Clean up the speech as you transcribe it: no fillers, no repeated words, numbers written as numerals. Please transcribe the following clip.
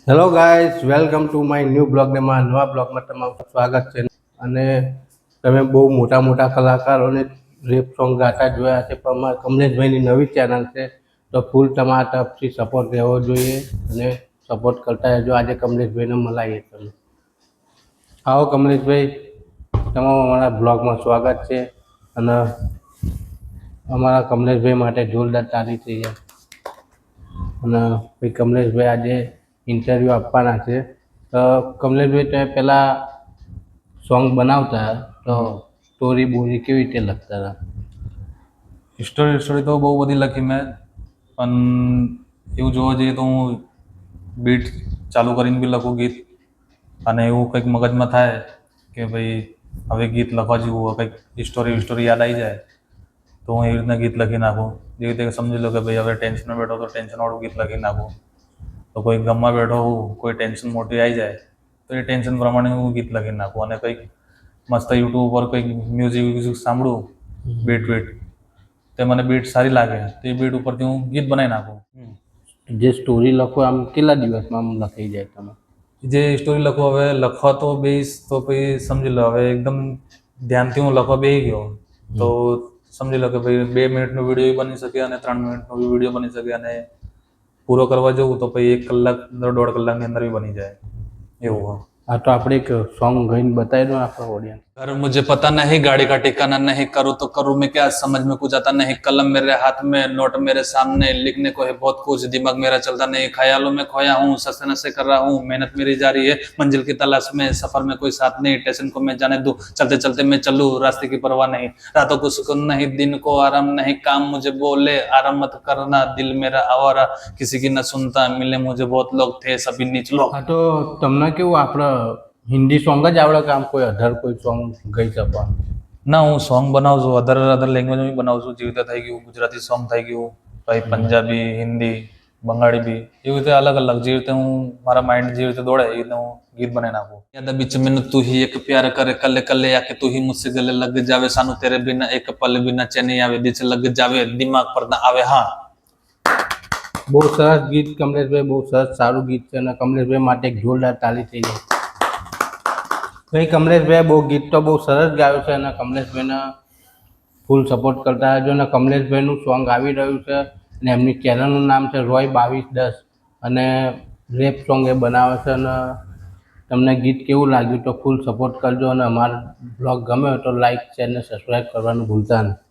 Hello guys, welcome to my new blog. એમાં નવા બ્લોગમાં તમારું સ્વાગત છે. અને તમે બહુ મોટા મોટા કલાકારોને રેપ સોંગ ગાતા જોયા છે, પણ અમારા કમલેશભાઈની નવી ચેનલ છે, તો ફૂલ તમારા તરફથી સપોર્ટ રહેવો જોઈએ અને સપોર્ટ કરતા રહેજો. આજે કમલેશભાઈને મળાવીએ. તમે આવો કમલેશભાઈ, તમારું અમારા બ્લોગમાં સ્વાગત છે. અને અમારા કમલેશભાઈ માટે જોરદાર તાળી થઈ જાય. અને ભાઈ કમલેશભાઈ આજે ઇન્ટરવ્યૂ આપવાના છે. તો કમલેશભાઈ, તમે પહેલાં સોંગ બનાવતા તો સ્ટોરી બોરી કેવી રીતે લખતા હતા? સ્ટોરી તો બહુ બધી લખી મેં, પણ એવું જોવા જઈએ તો હું બીટ ચાલુ કરીને બી લખું ગીત. અને એવું કંઈક મગજમાં થાય કે ભાઈ હવે ગીત લખવા જેવું, કંઈક સ્ટોરી યાદ આવી જાય તો હું એવી રીતના ગીત લખી નાખું. જેવી રીતે સમજી લો કે ભાઈ હવે ટેન્શનમાં બેઠો તો ટેન્શનવાળું ગીત લખી નાખું. તો કોઈ ગમમાં બેઠો હોઉં, કોઈ ટેન્શન મોટી આવી જાય તો એ ટેન્શન પ્રમાણે હું ગીત લખી નાખું. અને કંઈક મસ્ત યુટ્યુબ પર કંઈક મ્યુઝિક સાંભળું, બીટ તે મને બીટ સારી લાગે તો એ બીટ ઉપરથી હું ગીત બનાવી નાખું. જે સ્ટોરી લખો આમ કેટલા દિવસમાં આમ લખાઈ જાય? તમે જે સ્ટોરી લખો, હવે લખવા તો બેસ તો પછી સમજી લો, હવે એકદમ ધ્યાનથી હું લખવા બેસી ગયો તો સમજી લો કે ભાઈ 2 મિનિટનો વિડીયો બની શકે અને 3 મિનિટનો વિડીયો બની શકે. અને પૂરો કરવા જવું તો પછી 1 કલાક 1.5 કલાકની અંદર બની જાય એવું. હા, તો આપણે એક સોંગ ગાઈને બતાવી દો આપણા ઓડિયન્સ. अरे मुझे पता नहीं गाड़ी का ठिकाना नहीं, करूँ तो करूँ मैं क्या, समझ में कुछ आता नहीं, कलम मेरे हाथ में नोट मेरे सामने, लिखने को है बहुत कुछ, दिमाग मेरा चलता नहीं, ख्यालों में खोया हूँ, सस्ते नशे कर रहा हूँ, मेहनत मेरी जारी है मंजिल की तलाश में, सफर में कोई साथ नहीं, स्टेशन को मैं जाने दूं, चलते चलते मैं चलूं, रास्ते की परवाह नहीं, रातों को सुकून नहीं, दिन को आराम नहीं, काम मुझे बोले आराम मत करना, दिल मेरा आवारा, किसी की न सुनता, मिले मुझे बहुत लोग थे सभी नीच लोग. હા, તો તમને કેવું આપણે હિન્દી સોંગ જ આવડે કે આમ કોઈ અધર કોઈ સોંગ ગાઈ શકો? ના, હું સોંગ બનાવું છું, અધર લેંગ્વેજમાં બી બનાવું છું. જેવી રીતે થઈ ગયું ગુજરાતી સોંગ થઈ ગયું, પછી પંજાબી, હિન્દી, બંગાળી બી, એવી રીતે અલગ અલગ જેવી રીતે હું મારા માઇન્ડ જેવી રીતે દોડે એવી રીતે હું ગીત બનાવી નાખું. યાદ બીચ મેં તું ही एक प्यार करे कले कले आके तू ही मुझसे गले लग जावे, सानू तेरे बिना एक पल बिना चैन आवे, दिल से लग जावे दिमाग पर ना आवे. હા, બહુ સરસ ગીત કમલેશભાઈ, બહુ સરસ સારું ગીત છે. અને કમલેશભાઈ માટે એક જોરદાર તાળી થઈ જાય. ભાઈ કમલેશભાઈ બહુ ગીત તો બહુ સરસ ગાયું છે અને કમલેશભાઈને ફૂલ સપોર્ટ કરતા રહેજો. અને કમલેશભાઈનું સોંગ આવી રહ્યું છે અને એમની ચેનલનું નામ છે રોય 2210 અને રેપ સોંગ એ બનાવે છે. અને તમને ગીત કેવું લાગ્યું તો ફૂલ સપોર્ટ કરજો. અને અમારો બ્લોગ ગમે તો લાઈક, શેર અને સબસ્ક્રાઈબ કરવાનું ભૂલતા નહીં.